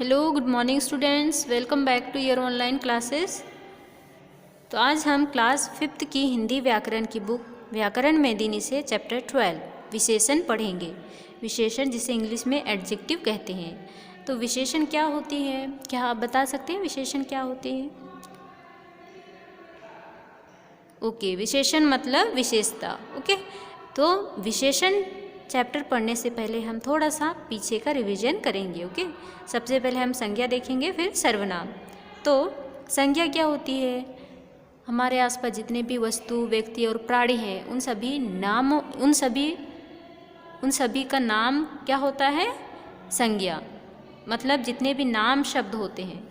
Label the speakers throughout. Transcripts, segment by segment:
Speaker 1: Hello good morning students, welcome back to your online classes. तो आज हम class 5th की हिंदी व्याकरण की बुक व्याकरण मेदिनी से चैप्टर 12 विशेषण पढ़ेंगे। विशेषण जिसे इंग्लिश में एडजेक्टिव कहते हैं। तो विशेषण क्या होती है, क्या आप बता सकते हैं विशेषण क्या होती है? ओके, विशेषण मतलब विशेषता। ओके, तो विशेषण चैप्टर पढ़ने से पहले हम थोड़ा सा पीछे का रिवीजन करेंगे। ओके, सबसे पहले हम संज्ञा देखेंगे, फिर सर्वनाम। तो संज्ञा क्या होती है? हमारे आसपास जितने भी वस्तु, व्यक्ति और प्राणी हैं उन सभी का नाम क्या होता है? संज्ञा। मतलब जितने भी नाम शब्द होते हैं,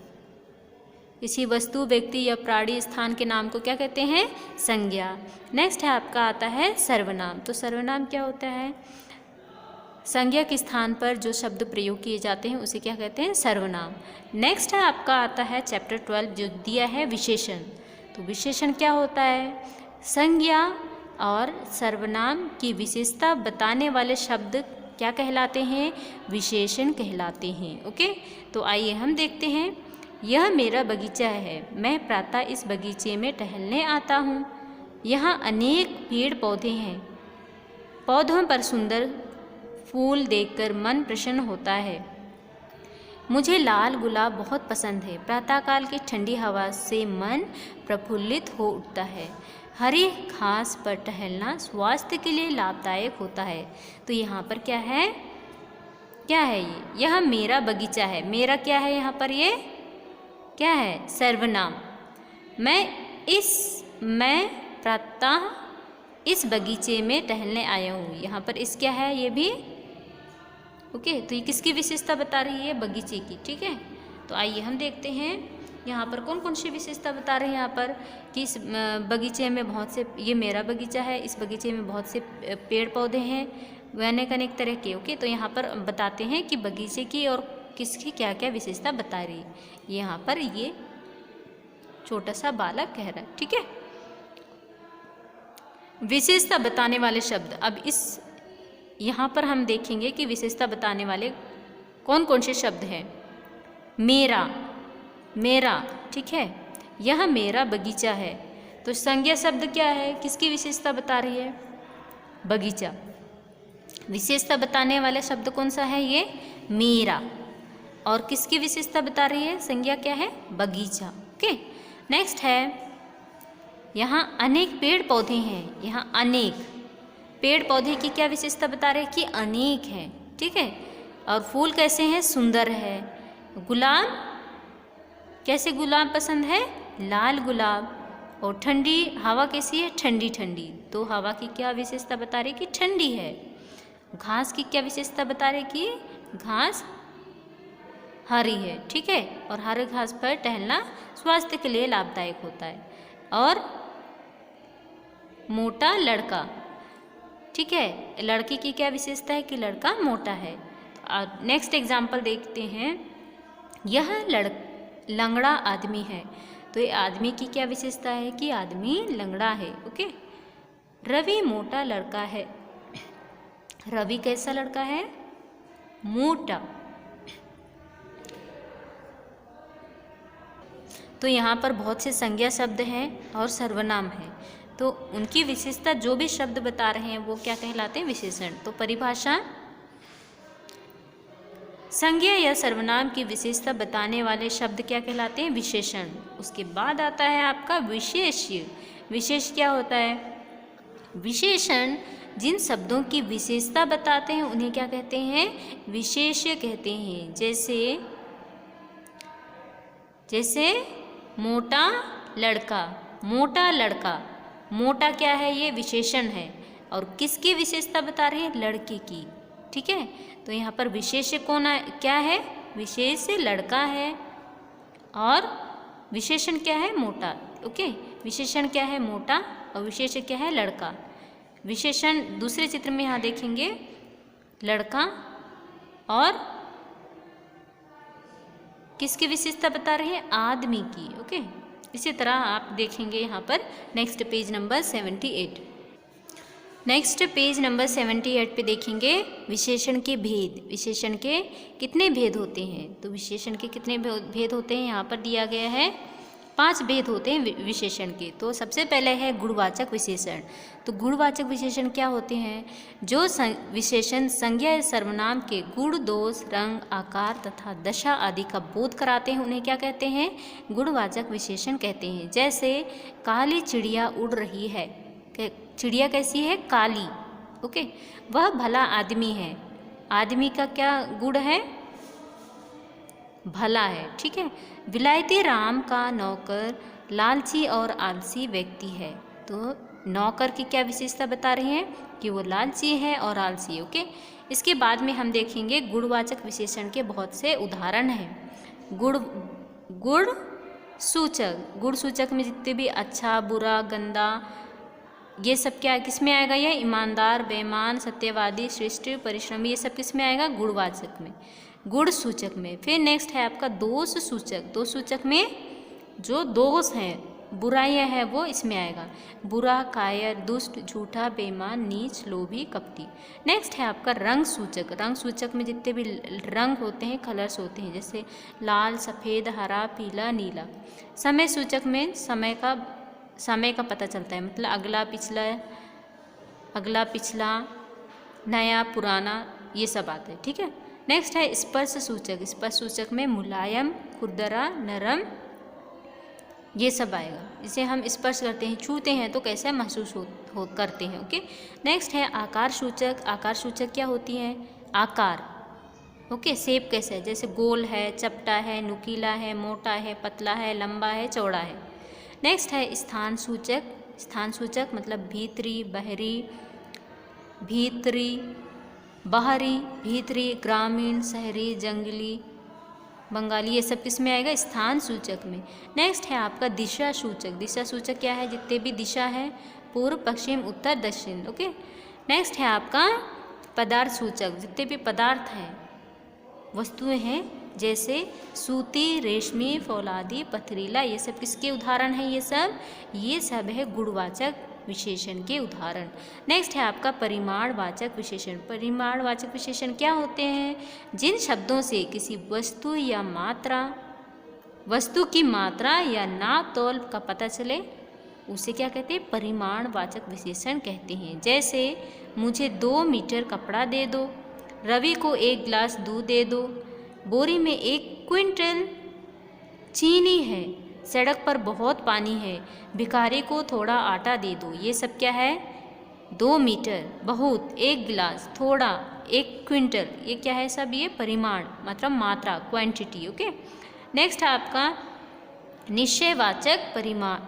Speaker 1: किसी वस्तु, व्यक्ति या प्राणी, स्थान के नाम को क्या कहते हैं? संज्ञा। नेक्स्ट है आपका आता है सर्वनाम। तो सर्वनाम क्या होता है? संज्ञा के स्थान पर जो शब्द प्रयोग किए जाते हैं उसे क्या कहते हैं? सर्वनाम। नेक्स्ट है आपका आता है चैप्टर 12 जो दिया है विशेषण। तो विशेषण क्या होता है? संज्ञा और सर्वनाम की विशेषता बताने वाले शब्द क्या कहलाते हैं? विशेषण कहलाते हैं। ओके, तो आइए हम देखते हैं। यह मेरा बगीचा है, मैं प्रातः इस बगीचे में टहलने आता हूँ। यहाँ अनेक पेड़ पौधे हैं, पौधों पर सुंदर फूल देखकर मन प्रसन्न होता है। मुझे लाल गुलाब बहुत पसंद है, प्रातःकाल की ठंडी हवा से मन प्रफुल्लित हो उठता है। हरी घास पर टहलना स्वास्थ्य के लिए लाभदायक होता है। तो यहाँ पर क्या है? क्या है ये? यह मेरा बगीचा है। मेरा क्या है यहाँ पर? ये क्या है? सर्वनाम। मैं प्रातः इस बगीचे में टहलने आया हूँ। यहाँ पर इस क्या है? ये भी ओके, तो ये किसकी विशेषता बता रही है? बगीचे की। ठीक है, तो आइए हम देखते हैं यहाँ पर कौन कौन सी विशेषता बता रहे हैं। यहाँ पर कि इस बगीचे में बहुत से, ये मेरा बगीचा है, इस बगीचे में बहुत से पेड़ पौधे हैं, वे अनेक तरह के। ओके, तो यहाँ पर बताते हैं कि बगीचे की और किसकी क्या क्या विशेषता बता रही है। यहाँ पर ये छोटा सा बालक कह रहा है। ठीक है, विशेषता बताने वाले शब्द। अब इस यहाँ पर हम देखेंगे कि विशेषता बताने वाले कौन कौन से शब्द हैं। मेरा, मेरा। ठीक है, यह मेरा बगीचा है। तो संज्ञा शब्द क्या है? किसकी विशेषता बता रही है? बगीचा। विशेषता बताने वाला शब्द कौन सा है? ये मेरा। और किसकी विशेषता बता रही है? संज्ञा क्या है? बगीचा। ओके, नेक्स्ट है यहाँ अनेक पेड़ पौधे हैं। यहाँ अनेक पेड़ पौधे की क्या विशेषता बता रहे हैं? कि अनेक है। ठीक है, और फूल कैसे हैं? सुंदर है। गुलाब, कैसे गुलाब पसंद है? लाल गुलाब। और ठंडी हवा कैसी है? ठंडी ठंडी। तो हवा की क्या विशेषता बता रही? कि ठंडी है। घास की क्या विशेषता बता रही? कि घास हरी है। ठीक है, और हरे घास पर टहलना स्वास्थ्य के लिए लाभदायक होता है। और मोटा लड़का। ठीक है, लड़के की क्या विशेषता है? कि लड़का मोटा है। नेक्स्ट एग्जाम्पल देखते हैं। यह लंगड़ा आदमी है। तो ये आदमी की क्या विशेषता है? कि आदमी लंगड़ा है। ओके, रवि मोटा लड़का है। रवि कैसा लड़का है? मोटा। तो यहाँ पर बहुत से संज्ञा शब्द हैं और सर्वनाम हैं। तो उनकी विशेषता जो भी शब्द बता रहे हैं वो क्या कहलाते हैं? विशेषण। तो परिभाषा, संज्ञा या सर्वनाम की विशेषता बताने वाले शब्द क्या कहलाते हैं? विशेषण। उसके बाद आता है आपका विशेष्य। विशेष क्या होता है? विशेषण जिन शब्दों की विशेषता बताते हैं उन्हें क्या कहते हैं? विशेष्य कहते हैं। जैसे मोटा लड़का। मोटा लड़का, मोटा क्या है? ये विशेषण है। और किसकी विशेषता बता रही है? लड़के की। ठीक है, तो यहाँ पर विशेष्य क्या है? विशेष लड़का है। और विशेषण क्या है? मोटा। ओके, विशेषण क्या है? मोटा। और विशेष्य क्या है? लड़का। विशेषण दूसरे चित्र में यहाँ देखेंगे, लड़का और किसकी विशेषता बता रही है? आदमी की। ओके, इसी तरह आप देखेंगे यहाँ पर next page number 78। Next page number 78 पे देखेंगे विशेषण के भेद। विशेषण के कितने भेद होते हैं? तो विशेषण के कितने भेद होते हैं यहाँ पर दिया गया है। 5 भेद होते हैं विशेषण के। तो सबसे पहले है गुणवाचक विशेषण। तो गुणवाचक विशेषण क्या होते हैं? जो विशेषण संज्ञा या सर्वनाम के गुण, दोष, रंग, आकार तथा दशा आदि का बोध कराते हैं उन्हें क्या कहते हैं? गुणवाचक विशेषण कहते हैं। जैसे काली चिड़िया उड़ रही है। चिड़िया कैसी है? काली। ओके। वह भला आदमी है। आदमी का क्या गुण है? भला है। ठीक है। विलायती राम का नौकर लालची और आलसी व्यक्ति है। तो नौकर की क्या विशेषता बता रहे हैं? कि वो लालची है और आलसी। ओके। इसके बाद में हम देखेंगे गुणवाचक विशेषण के बहुत से उदाहरण हैं। गुण सूचक। गुण सूचक में जितने भी अच्छा, बुरा, गंदा, ये सब क्या किस में आएगा? ये ईमानदार, बेईमान, सत्यवादी, श्रेष्ठ, परिश्रमी, ये सब किस में आएगा? गुणवाचक में, गुण सूचक में। फिर नेक्स्ट है आपका दोष सूचक। दोष सूचक में जो दोष हैं, बुराइयां हैं, वो इसमें आएगा। बुरा, कायर, दुष्ट, झूठा, बेईमान, नीच, लोभी, कपटी। नेक्स्ट है आपका रंग सूचक। रंग सूचक में जितने भी रंग होते हैं, कलर्स होते हैं, जैसे लाल, सफ़ेद, हरा, पीला, नीला। समय सूचक में समय का पता चलता है, मतलब अगला पिछला, नया, पुराना, ये सब आते हैं। ठीक है। नेक्स्ट है स्पर्श सूचक। स्पर्श सूचक में मुलायम, खुरदरा, नरम, ये सब आएगा। इसे हम स्पर्श करते हैं, छूते हैं तो कैसा महसूस करते हैं। ओके। नेक्स्ट है आकार सूचक। आकार सूचक क्या होती है? आकार। ओके। शेप कैसे है? जैसे गोल है, चपटा है, नुकीला है, मोटा है, पतला है, लंबा है, चौड़ा है। नेक्स्ट है स्थान सूचक। स्थान सूचक मतलब भीतरी, बाहरी, भीतरी, ग्रामीण, शहरी, जंगली, बंगाली, ये सब किस में आएगा? स्थान सूचक में। नेक्स्ट है आपका दिशा सूचक। दिशा सूचक क्या है? जितने भी दिशा है, पूर्व, पश्चिम, उत्तर, दक्षिण। ओके। नेक्स्ट है आपका पदार्थ सूचक। जितने भी पदार्थ हैं, वस्तुएं हैं, जैसे सूती, रेशमी, फौलादी, पथरीला, ये सब किसके उदाहरण हैं? ये सब है गुणवाचक विशेषण के उदाहरण। नेक्स्ट है आपका परिमाणवाचक विशेषण। परिमाणवाचक विशेषण क्या होते हैं? जिन शब्दों से किसी वस्तु की मात्रा या नाप तौल का पता चले, उसे क्या कहते हैं? परिमाणवाचक विशेषण कहते हैं। जैसे मुझे 2 मीटर कपड़ा दे दो, रवि को 1 गिलास दूध दे दो, बोरी में 1 क्विंटल चीनी है, सड़क पर बहुत पानी है, भिखारी को थोड़ा आटा दे दो। ये सब क्या है? 2 मीटर, बहुत, 1 गिलास, थोड़ा, 1 क्विंटल, ये क्या है सब? ये परिमाण मतलब मात्रा, क्वांटिटी। ओके। नेक्स्ट है आपका निश्चयवाचक परिमाण,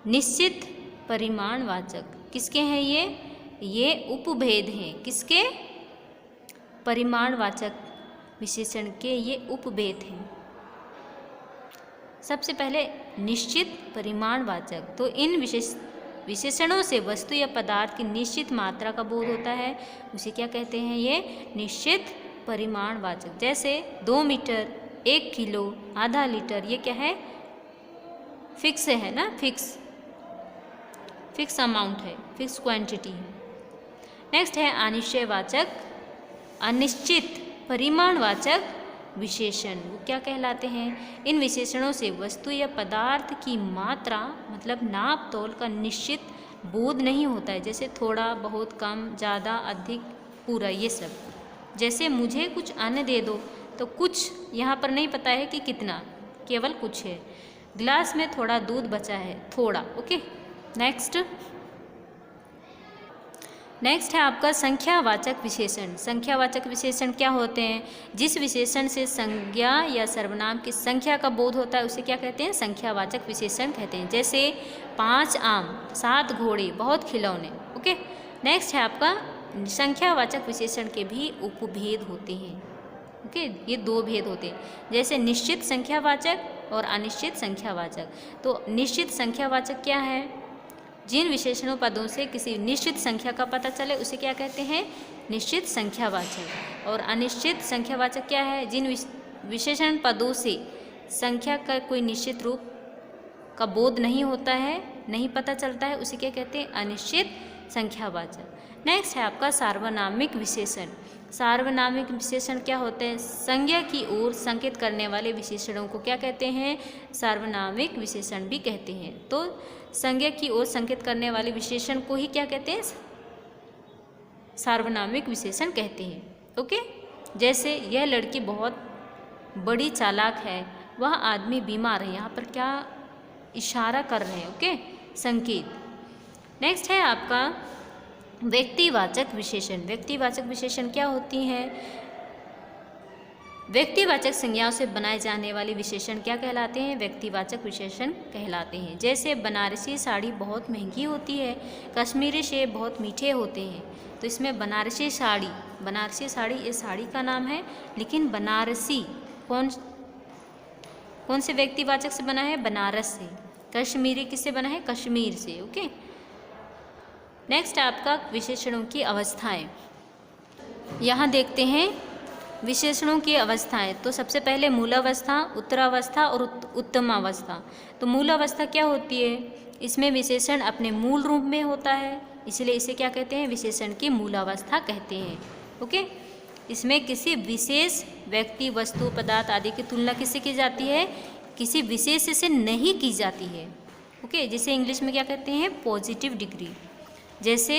Speaker 1: निश्चित परिमाणवाचक। किसके हैं ये उपभेद हैं। किसके? परिमाणवाचक विशेषण के ये उपभेद हैं। सबसे पहले निश्चित परिमाणवाचक। तो इन विशेषणों से वस्तु या पदार्थ की निश्चित मात्रा का बोध होता है, उसे क्या कहते हैं? ये निश्चित परिमाणवाचक। जैसे 2 मीटर, 1 किलो, आधा लीटर, ये क्या है? फिक्स है ना, फिक्स अमाउंट है, फिक्स क्वांटिटी है। नेक्स्ट है अनिश्चयवाचक, अनिश्चित परिमाणवाचक विशेषण। वो क्या कहलाते हैं? इन विशेषणों से वस्तु या पदार्थ की मात्रा मतलब नाप तौल का निश्चित बोध नहीं होता है, जैसे थोड़ा, बहुत, कम, ज़्यादा, अधिक, पूरा, ये सब। जैसे मुझे कुछ अन्न दे दो, तो कुछ यहाँ पर नहीं पता है कि कितना, केवल कुछ है। गिलास में थोड़ा दूध बचा है, थोड़ा। ओके। नेक्स्ट है आपका संख्यावाचक विशेषण। संख्यावाचक विशेषण क्या होते हैं? जिस विशेषण से संज्ञा या सर्वनाम की संख्या का बोध होता है उसे क्या कहते हैं? संख्यावाचक विशेषण कहते हैं। जैसे 5 आम, 7 घोड़े, बहुत खिलौने। ओके। नेक्स्ट है आपका संख्यावाचक विशेषण के भी उपभेद होते हैं। ओके। ये 2 भेद होते हैं, जैसे निश्चित संख्यावाचक और अनिश्चित संख्यावाचक। तो निश्चित संख्यावाचक क्या है? जिन विशेषणों पदों से किसी निश्चित संख्या का पता चले उसे क्या कहते हैं? निश्चित संख्यावाचक। और अनिश्चित संख्यावाचक क्या है? जिन विशेषण पदों से संख्या का कोई निश्चित रूप का बोध नहीं होता है, नहीं पता चलता है, उसे क्या कहते हैं? अनिश्चित संख्यावाचक। नेक्स्ट है आपका सार्वनामिक विशेषण। सार्वनामिक विशेषण क्या होते हैं? संज्ञा की ओर संकेत करने वाले विशेषणों को क्या कहते हैं? सार्वनामिक विशेषण भी कहते हैं। तो संज्ञा की ओर संकेत करने वाले विशेषण को ही क्या कहते हैं? सार्वनामिक विशेषण कहते हैं। ओके, जैसे यह लड़की बहुत बड़ी चालाक है, वह आदमी बीमार है। यहाँ पर क्या इशारा कर रहे हैं? ओके, संकेत। नेक्स्ट है आपका व्यक्तिवाचक विशेषण। व्यक्तिवाचक विशेषण क्या होती हैं? व्यक्तिवाचक संज्ञाओं से बनाए जाने वाले विशेषण क्या कहलाते हैं? व्यक्तिवाचक विशेषण कहलाते हैं। जैसे बनारसी साड़ी बहुत महंगी होती है, कश्मीरी सेब बहुत मीठे होते हैं। तो इसमें बनारसी साड़ी ये साड़ी का नाम है, लेकिन बनारसी कौन से व्यक्तिवाचक से बना है? बनारस से। कश्मीरी किससे बना है? कश्मीर से। ओके, नेक्स्ट आपका विशेषणों की अवस्थाएं। यहाँ देखते हैं विशेषणों की अवस्थाएं। तो सबसे पहले मूलावस्था, उत्तरावस्था और उत्तमावस्था। तो मूलावस्था क्या होती है? इसमें विशेषण अपने मूल रूप में होता है, इसलिए इसे क्या कहते हैं? विशेषण की मूलावस्था कहते हैं। ओके, इसमें किसी विशेष व्यक्ति, वस्तु, पदार्थ आदि की तुलना किससे की जाती है? किसी विशेष से नहीं की जाती है। ओके, जिसे इंग्लिश में क्या कहते हैं? Positive degree. जैसे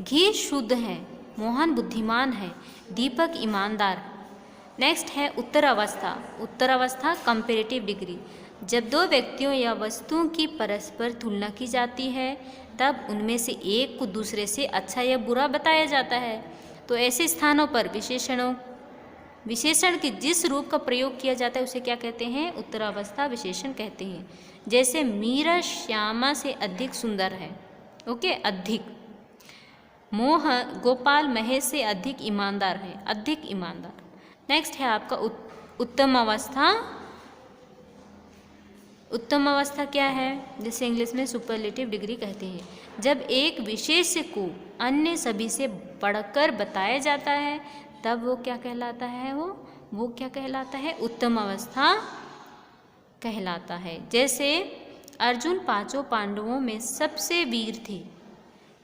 Speaker 1: घी शुद्ध है, मोहन बुद्धिमान है, दीपक ईमानदार। नेक्स्ट है उत्तरावस्था। उत्तरावस्था कंपैरेटिव डिग्री। जब दो व्यक्तियों या वस्तुओं की परस्पर तुलना की जाती है, तब उनमें से एक को दूसरे से अच्छा या बुरा बताया जाता है। तो ऐसे स्थानों पर विशेषण के जिस रूप का प्रयोग किया जाता है उसे क्या कहते हैं? उत्तरावस्था विशेषण कहते हैं। जैसे मीरा श्यामा से अधिक सुंदर है। ओके, अधिक। गोपाल महेश से अधिक ईमानदार है, अधिक ईमानदार। नेक्स्ट है आपका उत्तम अवस्था। उत्तम अवस्था क्या है? जिसे इंग्लिश में सुपरलेटिव डिग्री कहते हैं। जब एक विशेष को अन्य सभी से बढ़कर बताया जाता है, तब वो क्या कहलाता है? वो क्या कहलाता है? उत्तम अवस्था कहलाता है। जैसे अर्जुन पांचों पांडवों में सबसे वीर थे।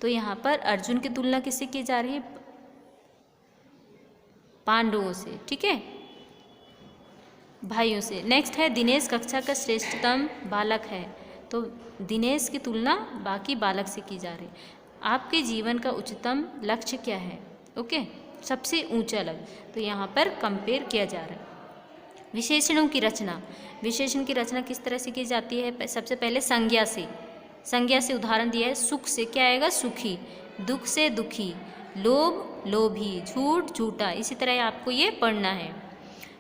Speaker 1: तो यहाँ पर अर्जुन की तुलना किससे की जा रही है? पांडवों से। ठीक है, भाइयों से। नेक्स्ट है दिनेश कक्षा का श्रेष्ठतम बालक है। तो दिनेश की तुलना बाकी बालक से की जा रही है। आपके जीवन का उच्चतम लक्ष्य क्या है? ओके, सबसे ऊंचा लक्ष्य। तो यहाँ पर कंपेयर किया जा रहा है। विशेषणों की रचना। विशेषण की रचना किस तरह से की जाती है? सबसे पहले संज्ञा से। संज्ञा से उदाहरण दिया है। सुख से क्या आएगा? सुखी। दुख से दुखी। लोभ लोभी। झूठ झूठा। इसी तरह आपको ये पढ़ना है।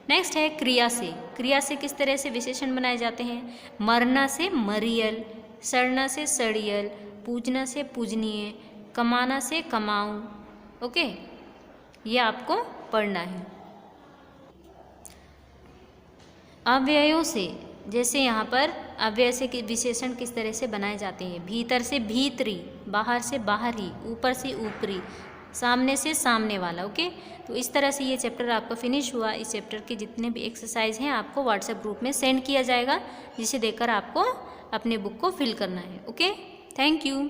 Speaker 1: नेक्स्ट है क्रिया से। क्रिया से किस तरह से विशेषण बनाए जाते हैं? मरना से मरियल, सड़ना से सड़ियल, पूजना से पूजनीय, कमाना से कमाऊं। ओके, ये आपको पढ़ना है। अव्ययों से, जैसे यहाँ पर अव्यय से विशेषण किस तरह से बनाए जाते हैं? भीतर से भीतरी, बाहर से बाहरी, ऊपर से ऊपरी, सामने से सामने वाला। ओके, तो इस तरह से ये चैप्टर आपका फिनिश हुआ। इस चैप्टर के जितने भी एक्सरसाइज हैं आपको व्हाट्सएप ग्रुप में सेंड किया जाएगा, जिसे देखकर आपको अपने बुक को फिल करना है। Okay, thank you.